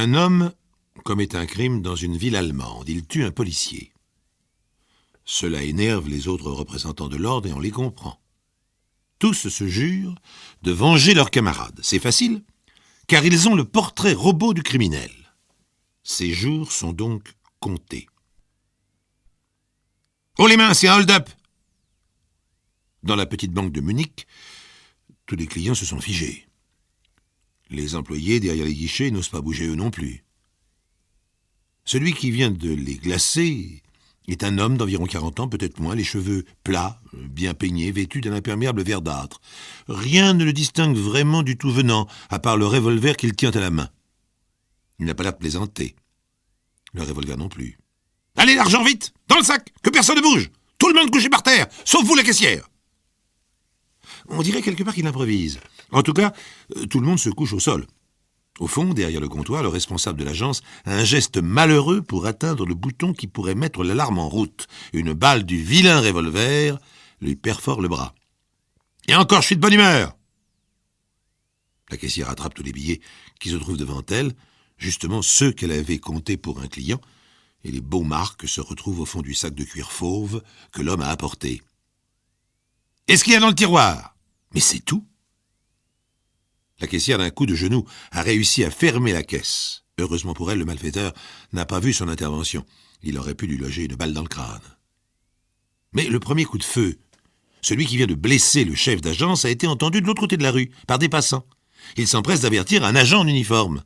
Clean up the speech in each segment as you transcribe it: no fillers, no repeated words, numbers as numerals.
Un homme commet un crime dans une ville allemande. Il tue un policier. Cela énerve les autres représentants de l'ordre et on les comprend. Tous se jurent de venger leurs camarades. C'est facile, car ils ont le portrait robot du criminel. Ces jours sont donc comptés. « Haut les mains, c'est un hold-up !» Dans la petite banque de Munich, tous les clients se sont figés. Les employés derrière les guichets n'osent pas bouger eux non plus. Celui qui vient de les glacer est un homme d'environ 40 ans, peut-être moins, les cheveux plats, bien peignés, vêtus d'un imperméable verdâtre. Rien ne le distingue vraiment du tout venant, à part le revolver qu'il tient à la main. Il n'a pas l'air de plaisanter. Le revolver non plus. « Allez, l'argent, vite! Dans le sac! Que personne ne bouge! Tout le monde couché par terre! Sauf vous, la caissière !» On dirait quelque part qu'il improvise. En tout cas, tout le monde se couche au sol. Au fond, derrière le comptoir, le responsable de l'agence a un geste malheureux pour atteindre le bouton qui pourrait mettre l'alarme en route. Une balle du vilain revolver lui perfore le bras. « Et encore, je suis de bonne humeur !» La caissière attrape tous les billets qui se trouvent devant elle, justement ceux qu'elle avait comptés pour un client, et les beaux marques se retrouvent au fond du sac de cuir fauve que l'homme a apporté. « Est-ce qu'il y a dans le tiroir ?» Mais c'est tout. La caissière, d'un coup de genou, a réussi à fermer la caisse. Heureusement pour elle, le malfaiteur n'a pas vu son intervention. Il aurait pu lui loger une balle dans le crâne. Mais le premier coup de feu, celui qui vient de blesser le chef d'agence, a été entendu de l'autre côté de la rue, par des passants. Il s'empresse d'avertir un agent en uniforme.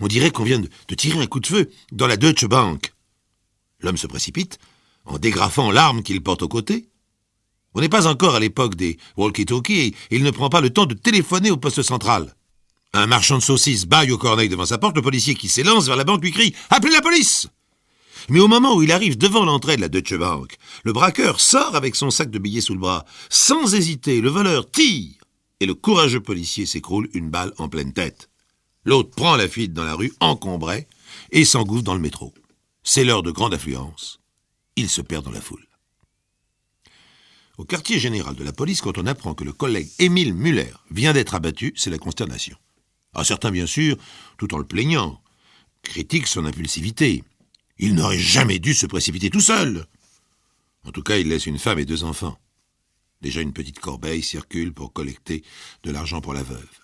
On dirait qu'on vient de tirer un coup de feu dans la Deutsche Bank. L'homme se précipite, en dégrafant l'arme qu'il porte au côté. On n'est pas encore à l'époque des walkie-talkies et il ne prend pas le temps de téléphoner au poste central. Un marchand de saucisses bâille au corneille devant sa porte, le policier qui s'élance vers la banque lui crie « Appelez la police !» Mais au moment où il arrive devant l'entrée de la Deutsche Bank, le braqueur sort avec son sac de billets sous le bras. Sans hésiter, le voleur tire et le courageux policier s'écroule une balle en pleine tête. L'autre prend la fuite dans la rue encombrée et s'engouffre dans le métro. C'est l'heure de grande affluence. Il se perd dans la foule. Au quartier général de la police, quand on apprend que le collègue Émile Müller vient d'être abattu, c'est la consternation. Certains, bien sûr, tout en le plaignant, critiquent son impulsivité. Il n'aurait jamais dû se précipiter tout seul. En tout cas, il laisse une femme et 2 enfants. Déjà, une petite corbeille circule pour collecter de l'argent pour la veuve.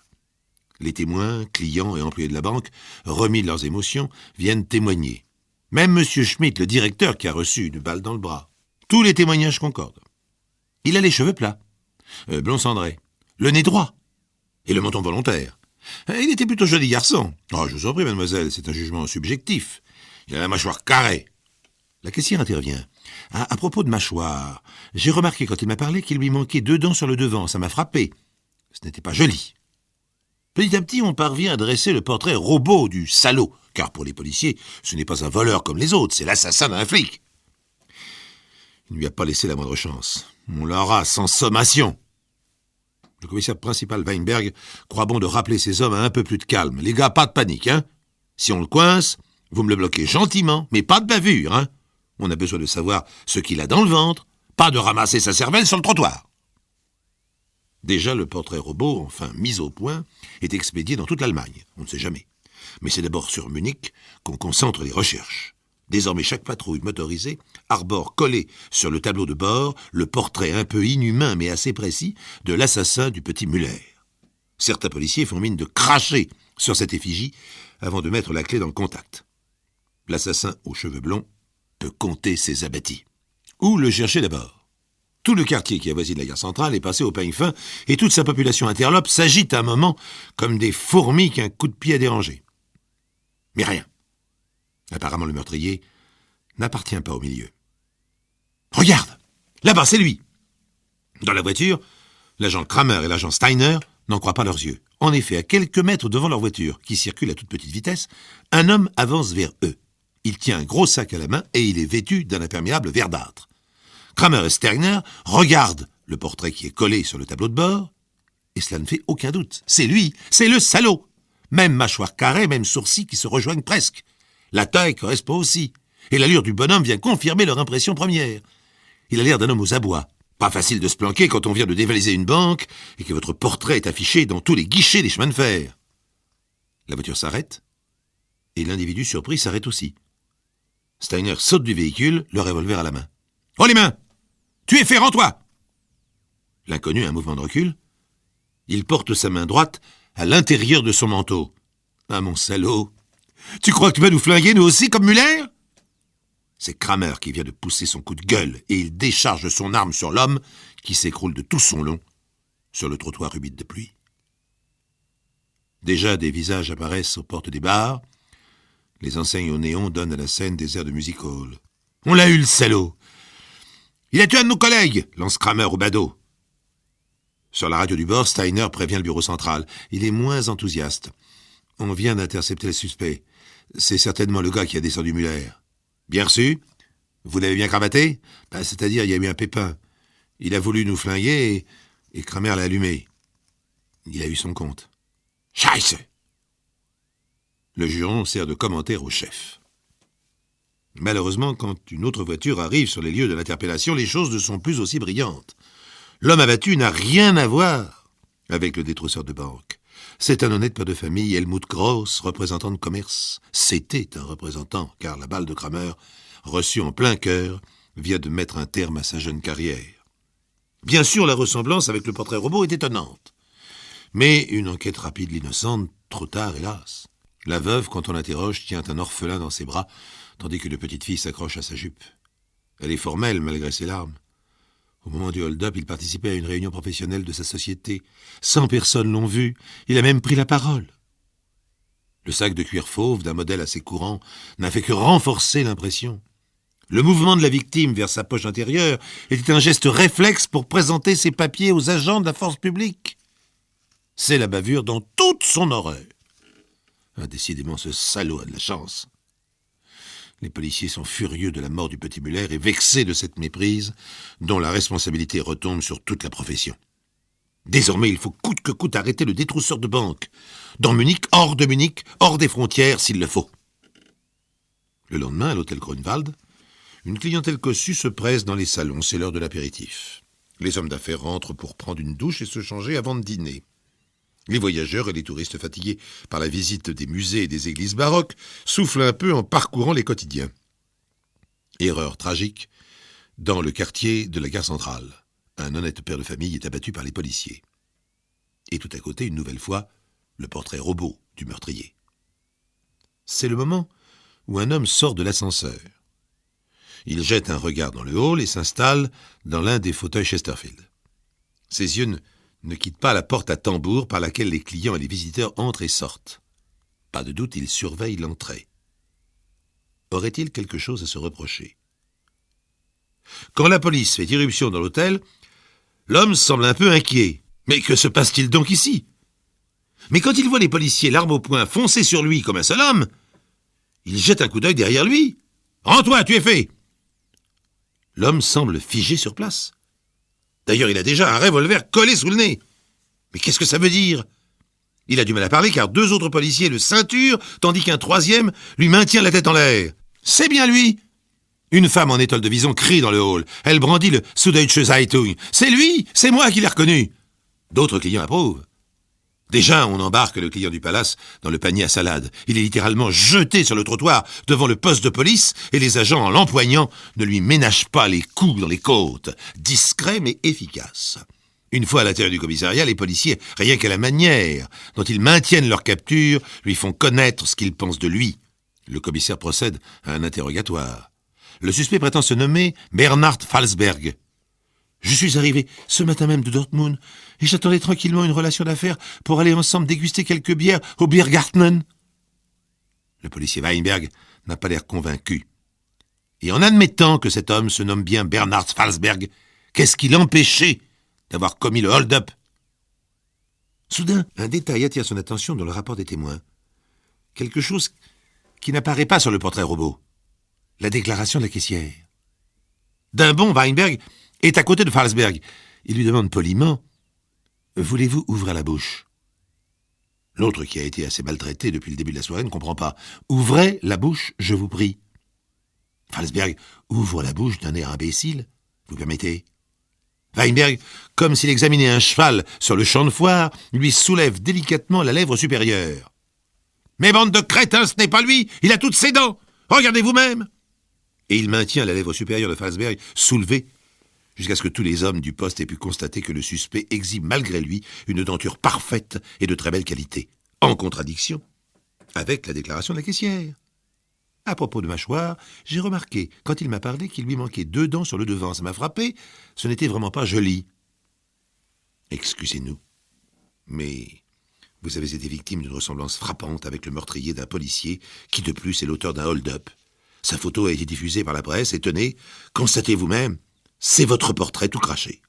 Les témoins, clients et employés de la banque, remis de leurs émotions, viennent témoigner. Même M. Schmitt, le directeur, qui a reçu une balle dans le bras. Tous les témoignages concordent. Il a les cheveux plats, blond cendré, le nez droit et le menton volontaire. Il était plutôt joli garçon. Je vous en prie, mademoiselle, c'est un jugement subjectif. Il a la mâchoire carrée. La caissière intervient. À propos de mâchoire, j'ai remarqué quand il m'a parlé qu'il lui manquait 2 dents sur le devant. Ça m'a frappé. Ce n'était pas joli. Petit à petit, on parvient à dresser le portrait robot du salaud, car pour les policiers, ce n'est pas un voleur comme les autres, c'est l'assassin d'un flic. Il ne lui a pas laissé la moindre chance. On l'aura sans sommation. Le commissaire principal Weinberg croit bon de rappeler ses hommes à un peu plus de calme. Les gars, pas de panique, hein. Si on le coince, vous me le bloquez gentiment, mais pas de bavure, hein. On a besoin de savoir ce qu'il a dans le ventre, pas de ramasser sa cervelle sur le trottoir. Déjà, le portrait robot, enfin mis au point, est expédié dans toute l'Allemagne. On ne sait jamais. Mais c'est d'abord sur Munich qu'on concentre les recherches. Désormais, chaque patrouille motorisée arbore collé sur le tableau de bord le portrait un peu inhumain mais assez précis de l'assassin du petit Müller. Certains policiers font mine de cracher sur cette effigie avant de mettre la clé dans le contact. L'assassin aux cheveux blonds peut compter ses abattis. Où le chercher d'abord ? Tout le quartier qui avoisine la gare centrale est passé au peigne fin et toute sa population interlope s'agite un moment comme des fourmis qu'un coup de pied a dérangé. Mais rien. Apparemment, le meurtrier n'appartient pas au milieu. « Regarde! Là-bas, c'est lui !» Dans la voiture, l'agent Kramer et l'agent Steiner n'en croient pas leurs yeux. En effet, à quelques mètres devant leur voiture, qui circule à toute petite vitesse, un homme avance vers eux. Il tient un gros sac à la main et il est vêtu d'un imperméable verdâtre. Kramer et Steiner regardent le portrait qui est collé sur le tableau de bord, et cela ne fait aucun doute. C'est lui, c'est le salaud! Même mâchoire carrée, même sourcils qui se rejoignent presque. La taille correspond aussi, et l'allure du bonhomme vient confirmer leur impression première. Il a l'air d'un homme aux abois. Pas facile de se planquer quand on vient de dévaliser une banque et que votre portrait est affiché dans tous les guichets des chemins de fer. La voiture s'arrête, Et l'individu surpris s'arrête aussi. Steiner saute du véhicule, le revolver à la main. « Oh les mains! Tu es fait, rends-toi !» L'inconnu a un mouvement de recul. Il porte sa main droite à l'intérieur de son manteau. « Ah mon salaud! Tu crois que tu vas nous flinguer, nous aussi, comme Muller ?» C'est Kramer qui vient de pousser son coup de gueule et il décharge son arme sur l'homme qui s'écroule de tout son long sur le trottoir humide de pluie. Déjà des visages apparaissent aux portes des bars. Les enseignes au néon donnent à la scène des airs de music hall. « On l'a eu, le salaud !»« Il a tué un de nos collègues !» lance Kramer au badaud. Sur la radio du bord, Steiner prévient le bureau central. Il est moins enthousiaste. « On vient d'intercepter le suspect. C'est certainement le gars qui a descendu Muller. »« Bien reçu. Vous l'avez bien cravaté ?» C'est-à-dire, il y a eu un pépin. Il a voulu nous flinguer et Kramer l'a allumé. Il a eu son compte. « Scheisse !» Le juron sert de commentaire au chef. Malheureusement, quand une autre voiture arrive sur les lieux de l'interpellation, les choses ne sont plus aussi brillantes. L'homme abattu n'a rien à voir avec le détrousseur de banque. C'est un honnête père de famille, Helmut Gross, représentant de commerce. C'était un représentant, car la balle de Kramer, reçue en plein cœur, vient de mettre un terme à sa jeune carrière. Bien sûr, la ressemblance avec le portrait robot est étonnante. Mais une enquête rapide l'innocente, trop tard, hélas. La veuve, quand on l'interroge, tient un orphelin dans ses bras, tandis que le petite fille s'accroche à sa jupe. Elle est formelle, malgré ses larmes. Au moment du hold-up, il participait à une réunion professionnelle de sa société. 100 personnes l'ont vu. Il a même pris la parole. Le sac de cuir fauve, d'un modèle assez courant, n'a fait que renforcer l'impression. Le mouvement de la victime vers sa poche intérieure était un geste réflexe pour présenter ses papiers aux agents de la force publique. C'est la bavure dans toute son horreur. Ah, décidément, ce salaud a de la chance. Les policiers sont furieux de la mort du petit Muller et vexés de cette méprise dont la responsabilité retombe sur toute la profession. Désormais, il faut coûte que coûte arrêter le détrousseur de banque. Dans Munich, hors de Munich, hors des frontières s'il le faut. Le lendemain, à l'hôtel Grunwald, une clientèle cossue se presse dans les salons, c'est l'heure de l'apéritif. Les hommes d'affaires rentrent pour prendre une douche et se changer avant de dîner. Les voyageurs et les touristes fatigués par la visite des musées et des églises baroques soufflent un peu en parcourant les quotidiens. Erreur tragique, dans le quartier de la gare centrale. Un honnête père de famille est abattu par les policiers. Et tout à côté, une nouvelle fois, le portrait robot du meurtrier. C'est le moment où un homme sort de l'ascenseur. Il jette un regard dans le hall et s'installe dans l'un des fauteuils Chesterfield. Ses yeux ne quittent pas la porte à tambour par laquelle les clients et les visiteurs entrent et sortent. Pas de doute, il surveille l'entrée. Aurait-il quelque chose à se reprocher? Quand la police fait irruption dans l'hôtel, l'homme semble un peu inquiet. Mais que se passe-t-il donc ici? Mais quand il voit les policiers, l'arme au poing, foncer sur lui comme un seul homme, il jette un coup d'œil derrière lui. « Rends-toi, tu es fait !» L'homme semble figé sur place. D'ailleurs, il a déjà un revolver collé sous le nez. Mais qu'est-ce que ça veut dire? Il a du mal à parler car 2 autres policiers le ceinturent, tandis qu'un 3e lui maintient la tête en l'air. C'est bien lui! Une femme en étole de vison crie dans le hall. Elle brandit le Süddeutsche Zeitung. C'est lui! C'est moi qui l'ai reconnu! D'autres clients approuvent. Déjà, on embarque le client du palace dans le panier à salade. Il est littéralement jeté sur le trottoir devant le poste de police et les agents, en l'empoignant, ne lui ménagent pas les coups dans les côtes. Discret mais efficace. Une fois à l'intérieur du commissariat, les policiers, rien qu'à la manière dont ils maintiennent leur capture, lui font connaître ce qu'ils pensent de lui. Le commissaire procède à un interrogatoire. Le suspect prétend se nommer Bernhard Falsberg. Je suis arrivé ce matin même de Dortmund et j'attendais tranquillement une relation d'affaires pour aller ensemble déguster quelques bières au Biergarten. Le policier Weinberg n'a pas l'air convaincu. Et en admettant que cet homme se nomme bien Bernhard Falsberg, qu'est-ce qui l'empêchait d'avoir commis le hold-up? Soudain, un détail attire son attention dans le rapport des témoins. Quelque chose qui n'apparaît pas sur le portrait robot. La déclaration de la caissière. D'un bond, Weinberg est à côté de Falsberg. Il lui demande poliment « Voulez-vous ouvrir la bouche ?» L'autre, qui a été assez maltraité depuis le début de la soirée, ne comprend pas. « Ouvrez la bouche, je vous prie. » Falsberg ouvre la bouche d'un air imbécile. Vous permettez? Weinberg, comme s'il examinait un cheval sur le champ de foire, lui soulève délicatement la lèvre supérieure. Mais bande de crétins, ce n'est pas lui, il a toutes ses dents. Regardez vous-même. Et il maintient la lèvre supérieure de Falsberg soulevée, jusqu'à ce que tous les hommes du poste aient pu constater que le suspect exhibe malgré lui une denture parfaite et de très belle qualité, en contradiction avec la déclaration de la caissière. À propos de mâchoire, j'ai remarqué, quand il m'a parlé, qu'il lui manquait 2 dents sur le devant. Ça m'a frappé, ce n'était vraiment pas joli. Excusez-nous, mais vous avez été victime d'une ressemblance frappante avec le meurtrier d'un policier, qui de plus est l'auteur d'un hold-up. Sa photo a été diffusée par la presse, et tenez, constatez vous-même, c'est votre portrait tout craché.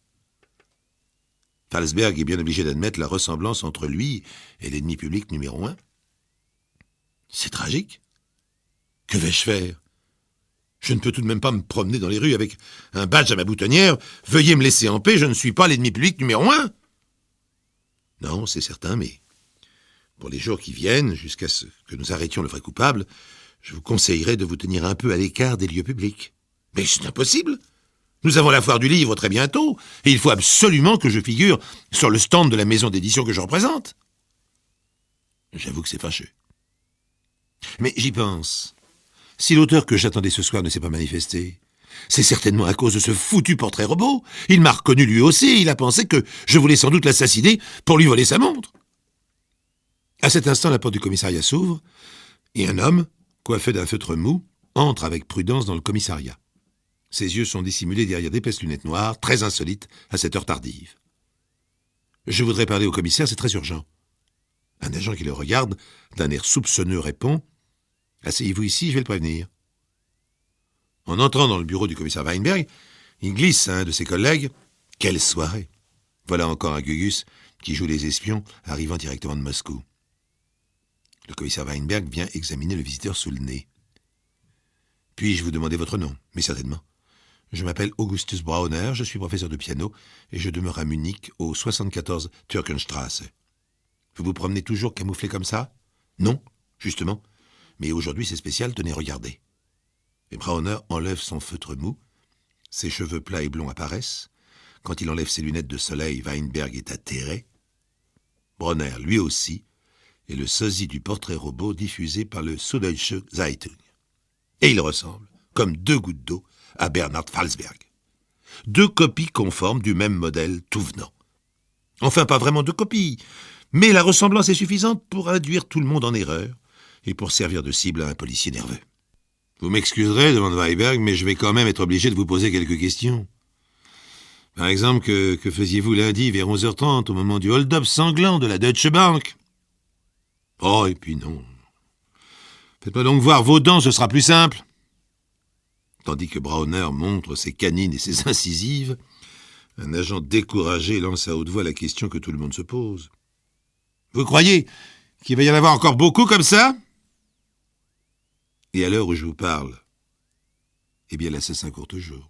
Falsberg est bien obligé d'admettre la ressemblance entre lui et l'ennemi public numéro 1. C'est tragique. Que vais-je faire? Je ne peux tout de même pas me promener dans les rues avec un badge à ma boutonnière. Veuillez me laisser en paix, je ne suis pas l'ennemi public numéro 1. Non, c'est certain, mais pour les jours qui viennent, jusqu'à ce que nous arrêtions le vrai coupable, je vous conseillerais de vous tenir un peu à l'écart des lieux publics. Mais c'est impossible. Nous avons la foire du livre très bientôt, et il faut absolument que je figure sur le stand de la maison d'édition que je représente. J'avoue que c'est fâcheux. Mais j'y pense. Si l'auteur que j'attendais ce soir ne s'est pas manifesté, c'est certainement à cause de ce foutu portrait robot. Il m'a reconnu lui aussi, et il a pensé que je voulais sans doute l'assassiner pour lui voler sa montre. À cet instant, la porte du commissariat s'ouvre, et un homme, coiffé d'un feutre mou, entre avec prudence dans le commissariat. Ses yeux sont dissimulés derrière d'épaisses lunettes noires, très insolites à cette heure tardive. « Je voudrais parler au commissaire, c'est très urgent. » Un agent qui le regarde, d'un air soupçonneux, répond « Asseyez-vous ici, je vais le prévenir. » En entrant dans le bureau du commissaire Weinberg, il glisse à un de ses collègues « Quelle soirée ! Voilà encore un Gugus qui joue les espions, arrivant directement de Moscou. » Le commissaire Weinberg vient examiner le visiteur sous le nez. « Puis-je vous demander votre nom ? » ?»« Mais certainement. Je m'appelle Augustus Brauner, je suis professeur de piano et je demeure à Munich, au 74 Türkenstrasse. Vous vous promenez toujours camouflé comme ça ? Non, justement. Mais aujourd'hui c'est spécial, tenez, regardez. » Et Brauner enlève son feutre mou, ses cheveux plats et blonds apparaissent. Quand il enlève ses lunettes de soleil, Weinberg est atterré. Brauner, lui aussi, est le sosie du portrait robot diffusé par le Süddeutsche Zeitung. Et il ressemble, comme 2 gouttes d'eau, à Bernhard Falsberg. 2 copies conformes du même modèle tout venant. Enfin, pas vraiment 2 copies, mais la ressemblance est suffisante pour induire tout le monde en erreur et pour servir de cible à un policier nerveux. Vous m'excuserez, demande Weinberg, mais je vais quand même être obligé de vous poser quelques questions. Par exemple, que faisiez-vous lundi vers 11h30 au moment du hold-up sanglant de la Deutsche Bank ? Oh, et puis non. Faites-moi donc voir vos dents, ce sera plus simple. Tandis que Brauner montre ses canines et ses incisives, un agent découragé lance à haute voix la question que tout le monde se pose. Vous croyez qu'il va y en avoir encore beaucoup comme ça ? Et à l'heure où je vous parle, eh bien l'assassin court toujours.